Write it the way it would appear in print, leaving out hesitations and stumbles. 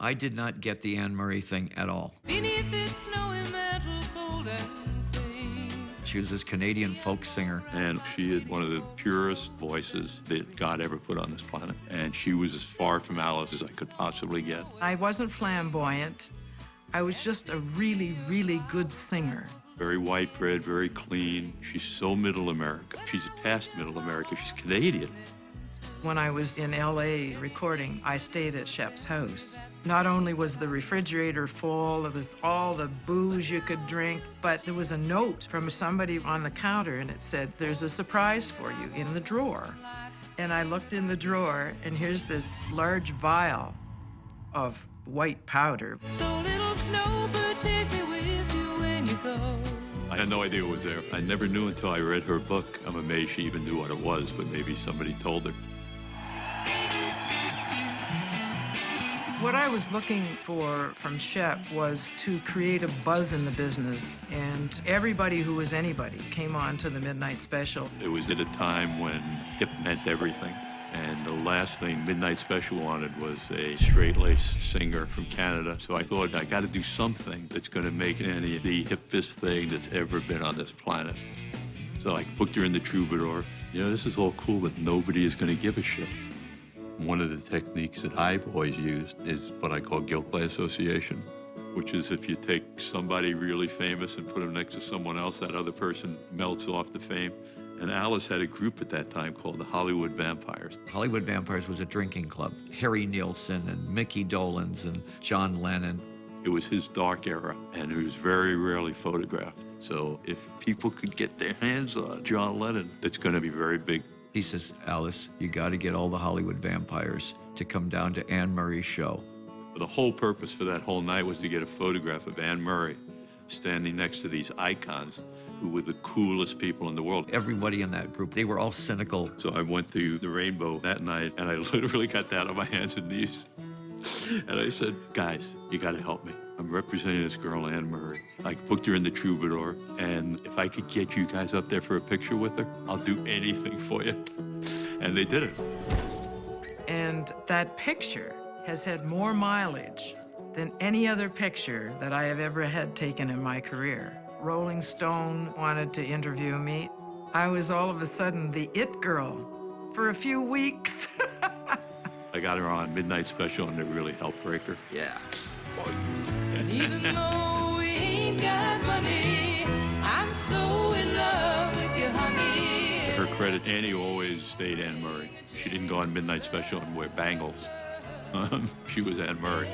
I did not get the Anne Murray thing at all. Beneath its snowy mantle, cold and clean. She was this Canadian folk singer. And she had one of the purest voices that God ever put on this planet. And she was as far from Alice as I could possibly get. I wasn't flamboyant. I was just a really, really good singer. Very white bread, very clean. She's so middle America. She's past middle America. She's Canadian. When I was in LA recording, I stayed at Shep's house. Not only was the refrigerator full, there was all the booze you could drink, but there was a note from somebody on the counter and it said, "There's a surprise for you in the drawer." And I looked in the drawer and here's this large vial of white powder. So little snowbird, take me with you when you go. I had no idea it was there. I never knew until I read her book. I'm amazed she even knew what it was, but maybe somebody told her. What I was looking for from Shep was to create a buzz in the business, and everybody who was anybody came on to the Midnight Special. It was at a time when hip meant everything. And the last thing Midnight Special wanted was a straight-laced singer from Canada. So I thought, I got to do something that's going to make Annie the hippest thing that's ever been on this planet. So I booked her in the Troubadour. You know, this is all cool, but nobody is going to give a shit. One of the techniques that I've always used is what I call guilt by association, which is if you take somebody really famous and put them next to someone else, that other person melts off the fame. And Alice had a group at that time called the Hollywood Vampires. Hollywood Vampires was a drinking club. Harry Nilsson and Mickey Dolenz and John Lennon. It was his dark era, and he was very rarely photographed. So if people could get their hands on John Lennon, it's going to be very big. He says, "Alice, you got to get all the Hollywood Vampires to come down to Anne Murray's show." The whole purpose for that whole night was to get a photograph of Anne Murray standing next to these icons who were the coolest people in the world. Everybody in that group, they were all cynical. So I went to the Rainbow that night, and I literally got down on my hands and knees. And I said, "Guys, you got to help me. I'm representing this girl, Anne Murray. I booked her in the Troubadour, and if I could get you guys up there for a picture with her, I'll do anything for you." And they did it. And that picture has had more mileage than any other picture that I have ever had taken in my career. Rolling Stone wanted to interview me. I was all of a sudden the it girl for a few weeks. I got her on Midnight Special, and it really helped break her. Yeah. And even though we ain't got money, I'm so in love with you, honey. To her credit, Annie always stayed Anne Murray. She didn't go on Midnight Special and wear bangles. She was Anne Murray.